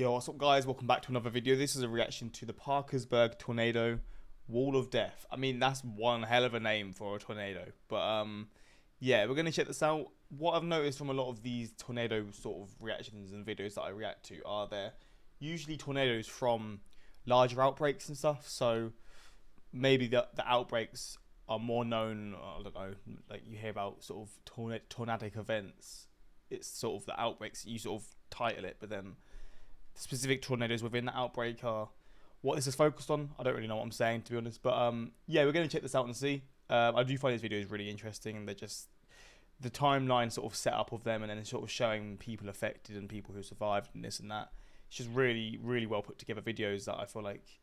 Yo, what's up guys? Welcome back to another video. This is a reaction to the Parkersburg tornado wall of death. I mean, that's one hell of a name for a tornado. But yeah, we're going to check this out. What I've noticed from a lot of these tornado sort of reactions and videos that I react to are they're usually tornadoes from larger outbreaks and stuff. So maybe the outbreaks are more known, I don't know, like you hear about sort of tornadic events. It's sort of the outbreaks, you sort of title it, but then specific tornadoes within the outbreak are what this is focused on. I don't really know what I'm saying, to be honest, but yeah, we're going to check this out and see. I do find these videos really interesting, and they're just the timeline sort of set up of them, and then sort of showing people affected and people who survived and this and that. It's just really well put together videos that I feel like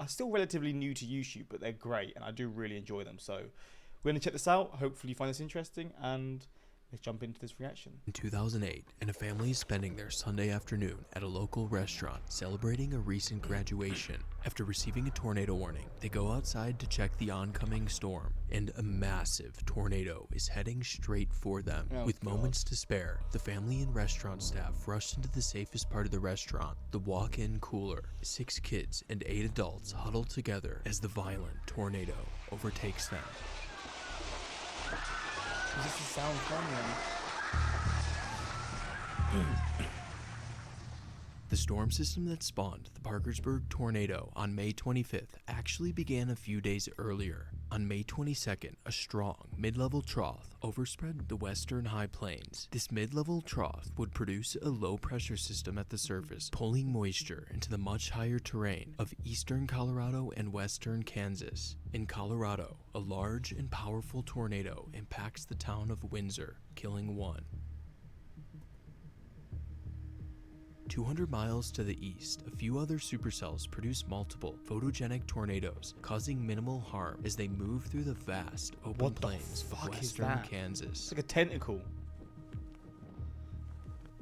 are still relatively new to YouTube, but they're great and I do really enjoy them. So we're going to check this out. Hopefully you find this interesting, and let's jump into this reaction. In 2008, and a family is spending their Sunday afternoon at a local restaurant celebrating a recent graduation. After receiving a tornado warning, they go outside to check the oncoming storm, and a massive tornado is heading straight for them. With moments to spare, the family and restaurant staff rush into the safest part of the restaurant, the walk-in cooler. 6 kids and 8 adults huddle together as the violent tornado overtakes them. Does this sound fun? The storm system that spawned the Parkersburg tornado on May 25th actually began a few days earlier. On May 22nd, a strong mid-level trough overspread the western high plains. This mid-level trough would produce a low-pressure system at the surface, pulling moisture into the much higher terrain of eastern Colorado and western Kansas. In Colorado, a large and powerful tornado impacts the town of Windsor, killing 1. 200 miles to the east, a few other supercells produce multiple photogenic tornadoes, causing minimal harm as they move through the vast open plains of western Kansas. It's like a tentacle.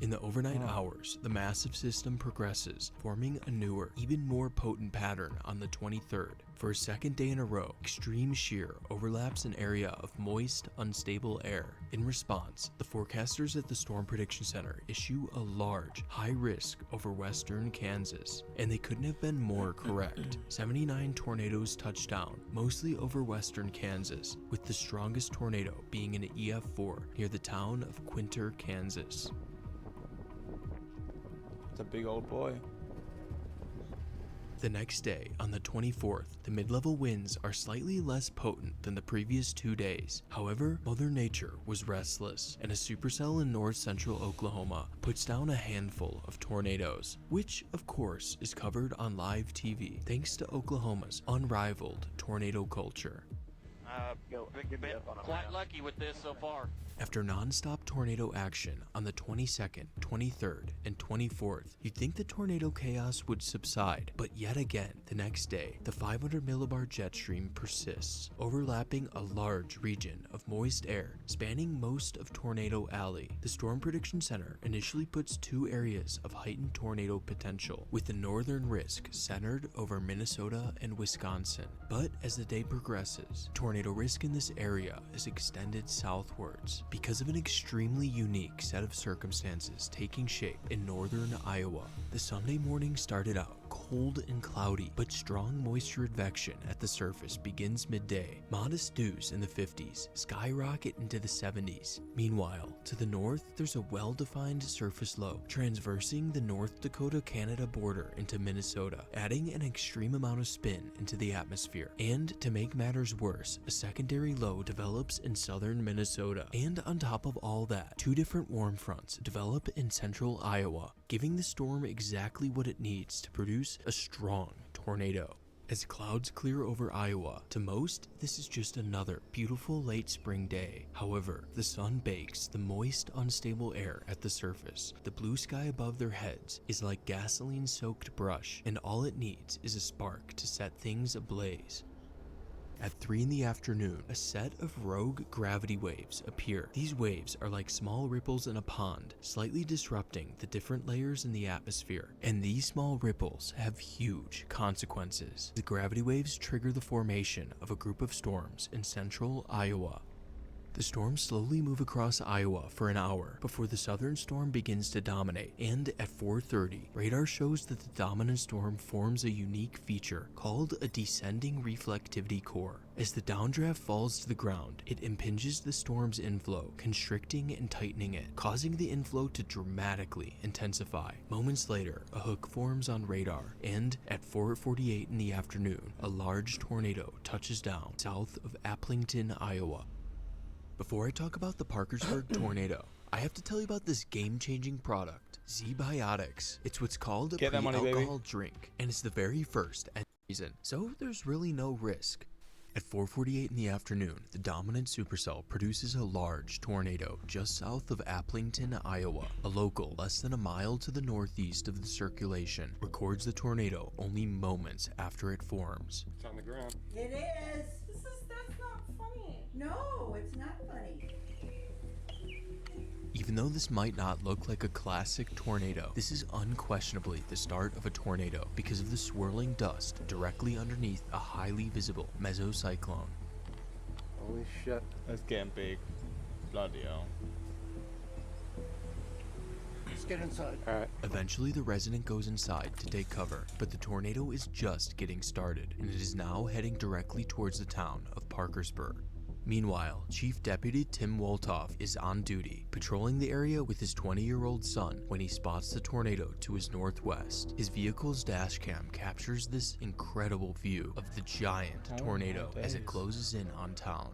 In the overnight hours, the massive system progresses, forming a newer, even more potent pattern on the 23rd. For a second day in a row, extreme shear overlaps an area of moist, unstable air. In response, the forecasters at the Storm Prediction Center issue a large, high risk over western Kansas, and they couldn't have been more correct. 79 tornadoes touched down, mostly over western Kansas, with the strongest tornado being an EF4 near the town of Quinter, Kansas. It's a big old boy. The next day, on the 24th, the mid-level winds are slightly less potent than the previous 2 days. However, Mother Nature was restless, and a supercell in north-central Oklahoma puts down a handful of tornadoes, which, of course, is covered on live TV thanks to Oklahoma's unrivaled tornado culture. Been quite lucky with this so far. After non-stop tornado action on the 22nd, 23rd, and 24th, you'd think the tornado chaos would subside, but yet again, the next day, the 500 millibar jet stream persists, overlapping a large region of moist air spanning most of Tornado Alley. The Storm Prediction Center initially puts 2 areas of heightened tornado potential, with the northern risk centered over Minnesota and Wisconsin. But as the day progresses, tornado risk in this area is extended southwards because of an extremely unique set of circumstances taking shape in northern Iowa. The Sunday morning started out cold and cloudy, but strong moisture advection at the surface begins midday. Modest dews in the 50s skyrocket into the 70s. Meanwhile, to the north, there's a well-defined surface low transversing the North Dakota-Canada border into Minnesota, adding an extreme amount of spin into the atmosphere. And to make matters worse, a secondary low develops in southern Minnesota. And on top of all that, 2 different warm fronts develop in central Iowa, giving the storm exactly what it needs to produce a strong tornado. As clouds clear over Iowa, to most, this is just another beautiful late spring day. However, the sun bakes the moist, unstable air at the surface. The blue sky above their heads is like gasoline-soaked brush, and all it needs is a spark to set things ablaze. At 3 in the afternoon, a set of rogue gravity waves appear. These waves are like small ripples in a pond, slightly disrupting the different layers in the atmosphere. And these small ripples have huge consequences. The gravity waves trigger the formation of a group of storms in central Iowa. The storms slowly move across Iowa for an hour before the southern storm begins to dominate, and at 4:30, radar shows that the dominant storm forms a unique feature called a descending reflectivity core. As the downdraft falls to the ground, it impinges the storm's inflow, constricting and tightening it, causing the inflow to dramatically intensify. Moments later, a hook forms on radar, and at 4:48 in the afternoon, a large tornado touches down south of Aplington, Iowa. Before I talk about the Parkersburg tornado, I have to tell you about this game-changing product, Z-Biotics. It's what's called a pre-alcohol drink, and it's the very first and reason, so there's really no risk. At 4:48 in the afternoon, the dominant supercell produces a large tornado just south of Aplington, Iowa. A local less than a mile to the northeast of the circulation records the tornado only moments after it forms. It's on the ground. It is. That's not funny. No, it's not funny. Even though this might not look like a classic tornado, this is unquestionably the start of a tornado because of the swirling dust directly underneath a highly visible mesocyclone. Holy shit. That's getting big. Bloody hell. Let's get inside. Alright. Eventually, the resident goes inside to take cover, but the tornado is just getting started, and it is now heading directly towards the town of Parkersburg. Meanwhile, Chief Deputy Tim Woltoff is on duty, patrolling the area with his 20-year-old son when he spots the tornado to his northwest. His vehicle's dashcam captures this incredible view of the giant tornado as it closes in on town.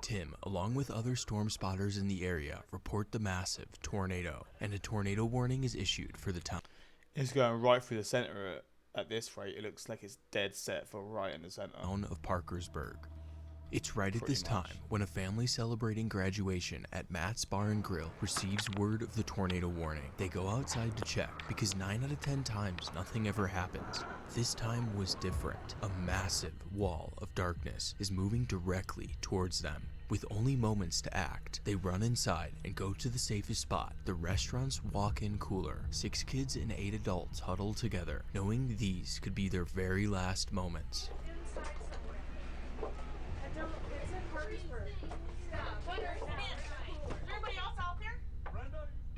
Tim, along with other storm spotters in the area, report the massive tornado, and a tornado warning is issued for the town. It's going right through the center at this rate. It looks like it's dead set for right in the center. Of Parkersburg. It's right at this time when a family celebrating graduation at Matt's Bar and Grill receives word of the tornado warning. They go outside to check because 9 out of 10 times nothing ever happens. This time was different. A massive wall of darkness is moving directly towards them. With only moments to act, they run inside and go to the safest spot, the restaurant's walk-in cooler. 6 kids and 8 adults huddle together, knowing these could be their very last moments. It's in Parkersburg. Everybody else out there?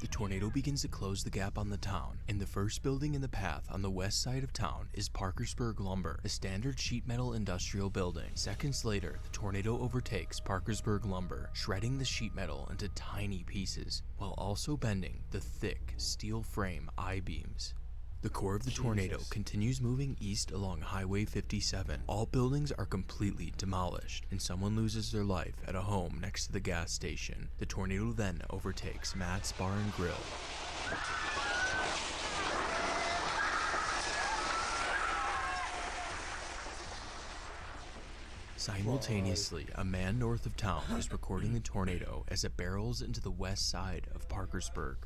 The tornado begins to close the gap on the town, and the first building in the path on the west side of town is Parkersburg Lumber, a standard sheet metal industrial building. Seconds later, the tornado overtakes Parkersburg Lumber, shredding the sheet metal into tiny pieces, while also bending the thick steel frame I-beams. The core of the tornado continues moving east along Highway 57. All buildings are completely demolished, and someone loses their life at a home next to the gas station. The tornado then overtakes Matt's Bar and Grill. Simultaneously, a man north of town is recording the tornado as it barrels into the west side of Parkersburg.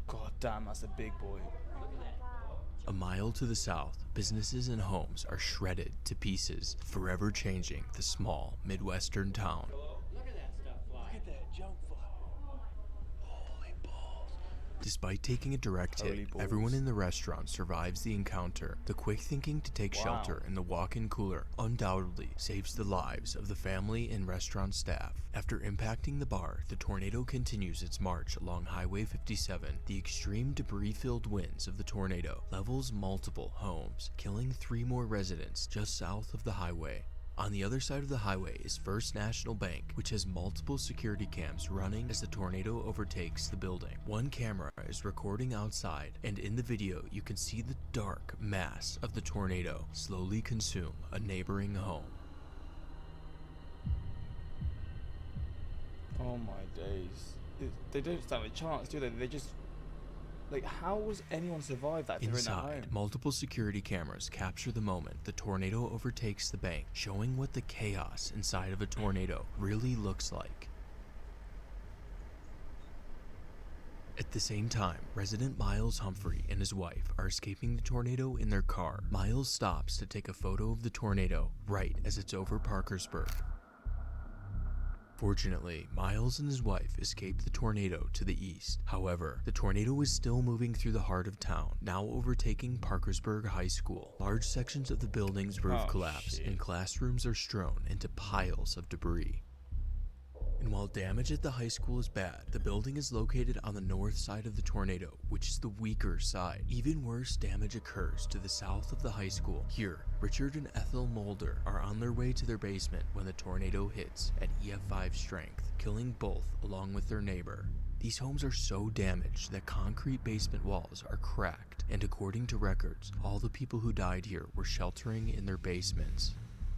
God damn, that's a big boy. A mile to the south, businesses and homes are shredded to pieces, forever changing the small Midwestern town. Look at that stuff fly. Look at that junk fly. Holy balls. Despite taking a direct hit, everyone in the restaurant survives the encounter. The quick thinking to take shelter in the walk-in cooler undoubtedly saves the lives of the family and restaurant staff. After impacting the bar, the tornado continues its march along Highway 57. The extreme debris-filled winds of the tornado levels multiple homes, killing 3 more residents just south of the highway. On the other side of the highway is First National Bank, which has multiple security cams running as the tornado overtakes the building. One camera is recording outside, and in the video you can see the dark mass of the tornado slowly consume a neighboring home. Oh my days. They don't stand a chance, do they? They just... Like, how was anyone survive that if they're in that home? Inside, multiple security cameras capture the moment the tornado overtakes the bank, showing what the chaos inside of a tornado really looks like. At the same time, resident Miles Humphrey and his wife are escaping the tornado in their car. Miles stops to take a photo of the tornado right as it's over Parkersburg. Fortunately, Miles and his wife escaped the tornado to the east. However, the tornado was still moving through the heart of town, now overtaking Parkersburg High School. Large sections of the building's roof collapse, shit. and classrooms are strewn into piles of debris. And while damage at the high school is bad, the building is located on the north side of the tornado, which is the weaker side. Even worse damage occurs to the south of the high school. Here, Richard and Ethel Mulder are on their way to their basement when the tornado hits at EF5 strength, killing both along with their neighbor. These homes are so damaged that concrete basement walls are cracked, and according to records, all the people who died here were sheltering in their basements.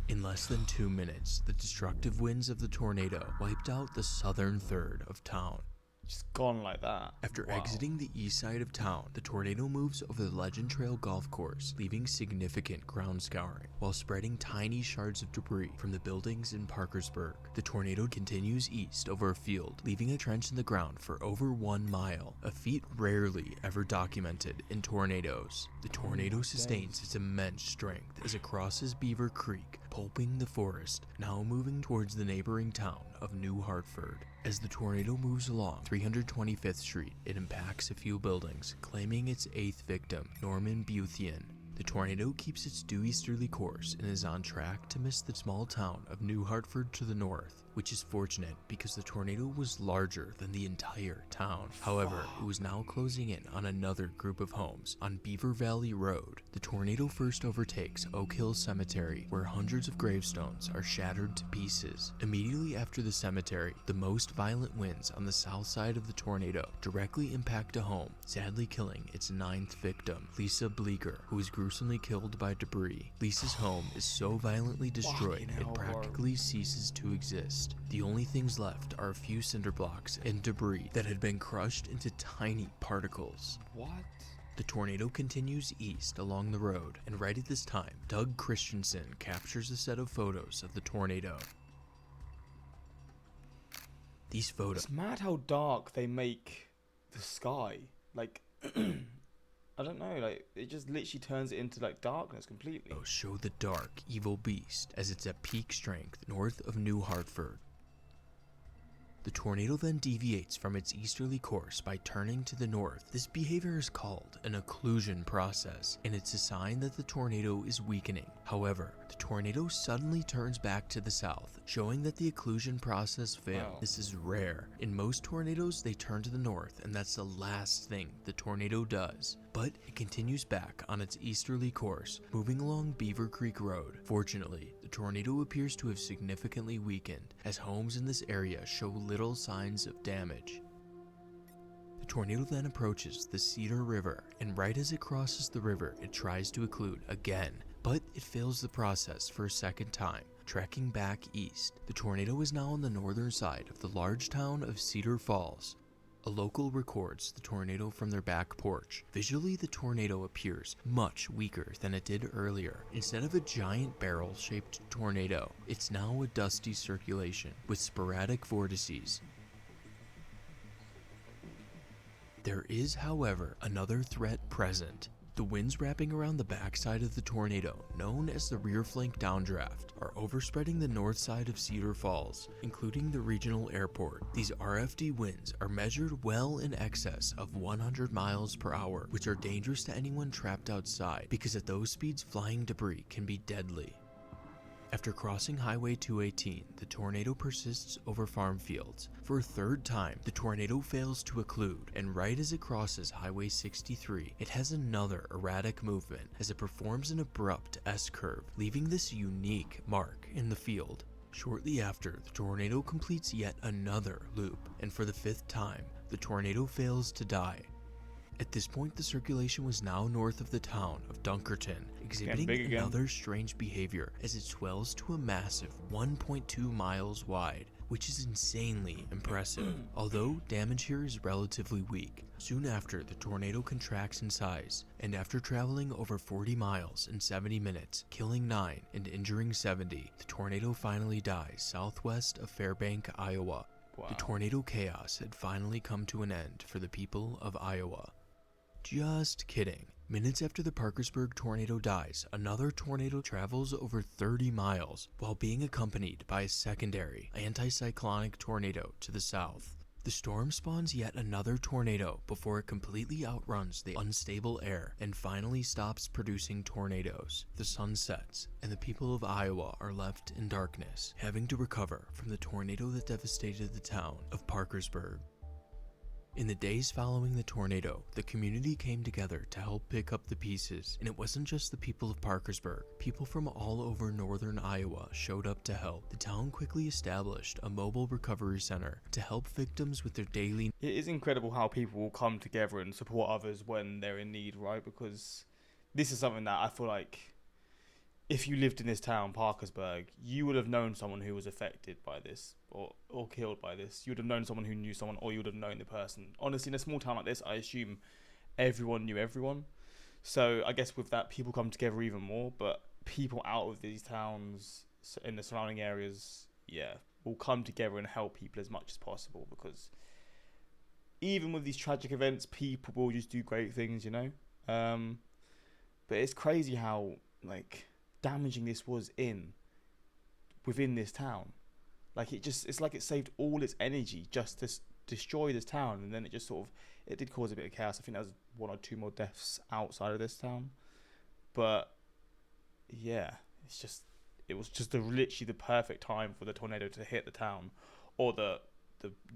In less than 2 minutes, the destructive winds of the tornado wiped out the southern third of town. Just gone like that. After Wow. exiting the east side of town, the tornado moves over the Legend Trail golf course, leaving significant ground scouring, while spreading tiny shards of debris from the buildings in Parkersburg. The tornado continues east over a field, leaving a trench in the ground for over 1 mile, a feat rarely ever documented in tornadoes. The tornado sustains its immense strength as it crosses Beaver Creek, pulping the forest, now moving towards the neighboring town of New Hartford. As the tornado moves along 325th Street, it impacts a few buildings, claiming its 8th victim, Norman Buthian. The tornado keeps its due easterly course and is on track to miss the small town of New Hartford to the north, which is fortunate because the tornado was larger than the entire town. However, it was now closing in on another group of homes on Beaver Valley Road. The tornado first overtakes Oak Hill Cemetery, where hundreds of gravestones are shattered to pieces. Immediately after the cemetery, the most violent winds on the south side of the tornado directly impact a home, sadly killing its 9th victim, Lisa Bleeker, who was gruesomely killed by debris. Lisa's home is so violently destroyed Fucking hell, it bro. practically ceases to exist. The only things left are a few cinder blocks and debris that had been crushed into tiny particles. What? The tornado continues east along the road, and right at this time, Doug Christensen captures a set of photos of the tornado. These photos It's mad how dark they make the sky. Like, I don't know, like, it just literally turns it into, like, darkness completely. show the dark, evil beast as it's at peak strength north of New Hartford. The tornado then deviates from its easterly course by turning to the north. This behavior is called an occlusion process, and it's a sign that the tornado is weakening. However, the tornado suddenly turns back to the south, showing that the occlusion process failed. Wow. This is rare. In most tornadoes, they turn to the north, and that's the last thing the tornado does. But it continues back on its easterly course, moving along Beaver Creek Road. Fortunately, the tornado appears to have significantly weakened, as homes in this area show little signs of damage. The tornado then approaches the Cedar River, and right as it crosses the river, it tries to occlude again, but it fails the process for a second time, tracking back east. The tornado is now on the northern side of the large town of Cedar Falls. A local records the tornado from their back porch. Visually, the tornado appears much weaker than it did earlier. Instead of a giant barrel-shaped tornado, it's now a dusty circulation with sporadic vortices. There is, however, another threat present. The winds wrapping around the backside of the tornado, known as the rear flank downdraft, are overspreading the north side of Cedar Falls, including the regional airport. These RFD winds are measured well in excess of 100 miles per hour, which are dangerous to anyone trapped outside because at those speeds flying debris can be deadly. After crossing Highway 218, the tornado persists over farm fields. For a third time, the tornado fails to occlude, and right as it crosses Highway 63, it has another erratic movement as it performs an abrupt S-curve, leaving this unique mark in the field. Shortly after, the tornado completes yet another loop, and for the 5th time, the tornado fails to die. At this point, the circulation was now north of the town of Dunkerton, exhibiting big again. another strange behavior as it swells to a massive 1.2 miles wide, which is insanely impressive, although damage here is relatively weak. Soon after, the tornado contracts in size, and after traveling over 40 miles in 70 minutes, killing 9 and injuring 70, the tornado finally dies southwest of Fairbank, Iowa. Wow. The tornado chaos had finally come to an end for the people of Iowa. Just kidding. Minutes after the Parkersburg tornado dies, another tornado travels over 30 miles while being accompanied by a secondary anticyclonic tornado to the south. The storm spawns yet another tornado before it completely outruns the unstable air and finally stops producing tornadoes. The sun sets, and the people of Iowa are left in darkness, having to recover from the tornado that devastated the town of Parkersburg. In the days following the tornado, the community came together to help pick up the pieces, and it wasn't just the people of Parkersburg. People from all over northern Iowa showed up to help. The town quickly established a mobile recovery center to help victims with their daily. It is incredible how people will come together and support others when they're in need, right? Because this is something that I feel like if you lived in this town, Parkersburg, you would have known someone who was affected by this or killed by this. You would have known someone who knew someone, or you would have known the person. Honestly, in a small town like this, I assume everyone knew everyone. So I guess with that, people come together even more. But people out of these towns in the surrounding areas, yeah, will come together and help people as much as possible, because even with these tragic events, people will just do great things, you know. But it's crazy how damaging this was within this town. It's like it saved all its energy just to destroy this town, and then it just it did cause a bit of chaos. I think there was 1 or 2 more deaths outside of this town, but yeah, it was just literally the perfect time for the tornado to hit the town, or the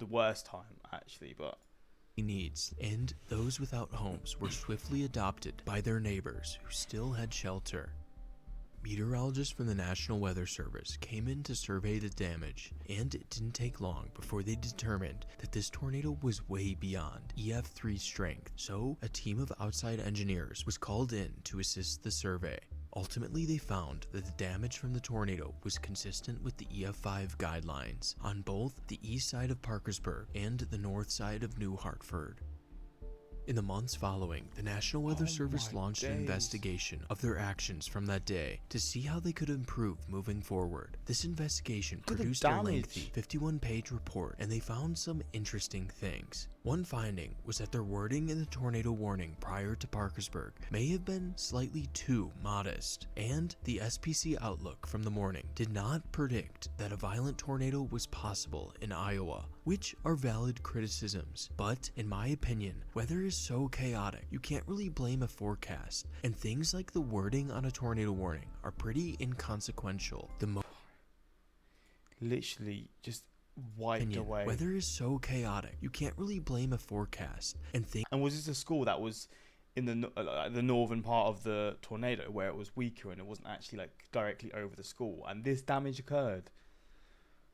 worst time actually. But needs, and those without homes were swiftly adopted by their neighbors who still had shelter. Meteorologists from the National Weather Service came in to survey the damage, and it didn't take long before they determined that this tornado was way beyond EF3 strength, so a team of outside engineers was called in to assist the survey. Ultimately, they found that the damage from the tornado was consistent with the EF5 guidelines on both the east side of Parkersburg and the north side of New Hartford. In the months following, the National Weather Service launched an investigation of their actions from that day to see how they could improve moving forward. This investigation produced a lengthy 51-page report, and they found some interesting things. One finding was that their wording in the tornado warning prior to Parkersburg may have been slightly too modest, and the SPC outlook from the morning did not predict that a violent tornado was possible in Iowa, which are valid criticisms. But in my opinion, weather is so chaotic, you can't really blame a forecast, and things like the wording on a tornado warning are pretty inconsequential. Literally just wiped away. Weather is so chaotic, you can't really blame a forecast, and was this a school that was in the northern part of the tornado where it was weaker and it wasn't actually directly over the school, and this damage occurred?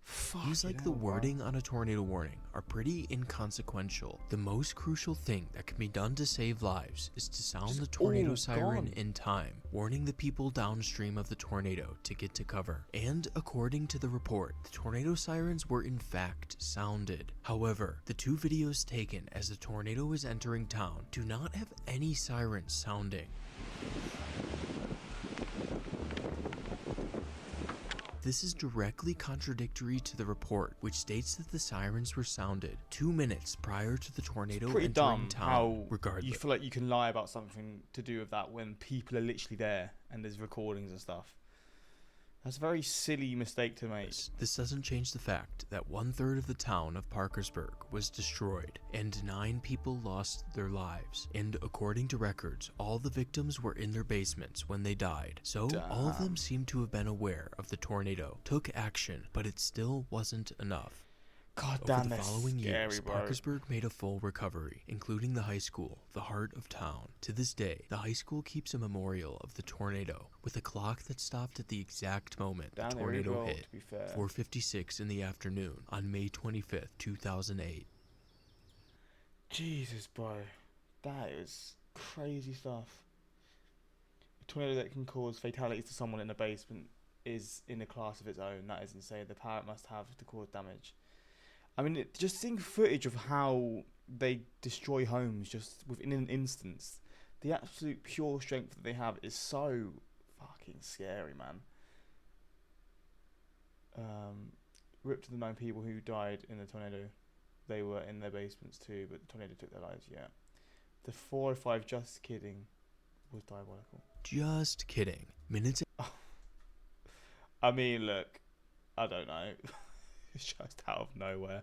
Things like the wording on a tornado warning are pretty inconsequential. The most crucial thing that can be done to save lives is to sound the tornado siren in time, warning the people downstream of the tornado to get to cover. And according to the report, the tornado sirens were in fact sounded. However, the 2 videos taken as the tornado is entering town do not have any sirens sounding. This is directly contradictory to the report, which states that the sirens were sounded 2 minutes prior to the tornado entering town. How regardless, you feel like you can lie about something to do with that when people are literally there and there's recordings and stuff. That's a very silly mistake to make. This doesn't change the fact that 1/3 of the town of Parkersburg was destroyed and 9 people lost their lives. And according to records, all the victims were in their basements when they died. So all of them seem to have been aware of the tornado, took action, but it still wasn't enough. God Over damn, the that's following scary, years, bro. Parkersburg made a full recovery, including the high school, the heart of town. To this day, the high school keeps a memorial of the tornado with a clock that stopped at the exact moment the tornado hit, 4:56 in the afternoon on May 25th, 2008. Jesus, bro. That is crazy stuff. A tornado that can cause fatalities to someone in a basement is in a class of its own. That is insane. The power it must have to cause damage. I mean, just seeing footage of how they destroy homes just within an instance, the absolute pure strength that they have is so fucking scary, man. Rip to the 9 people who died in the tornado. They were in their basements too, but the tornado took their lives, yeah. The 4 or 5, just kidding. was diabolical. Just kidding. Minutes I mean, look, I don't know. It's just out of nowhere.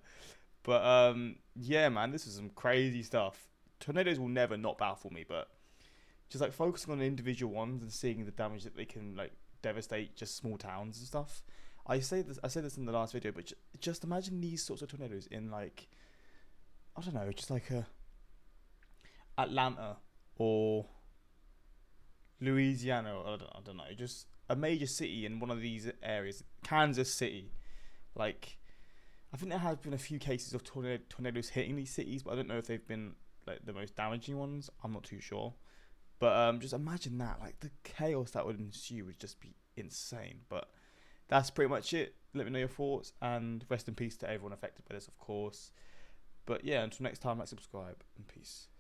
But yeah, man, this is some crazy stuff. Tornadoes will never not baffle me, but just like focusing on individual ones and seeing the damage that they can like devastate just small towns and stuff. I said this in the last video, but just imagine these sorts of tornadoes in like, I don't know, just like a Atlanta or Louisiana, or I don't know, just a major city in one of these areas, Kansas City. Like, I think there has been a few cases of tornadoes hitting these cities, but I don't know if they've been like the most damaging ones. I'm not too sure. But just imagine that, like the chaos that would ensue would just be insane. But that's pretty much it. Let me know your thoughts, and rest in peace to everyone affected by this, of course. But yeah, until next time, like, subscribe, and peace.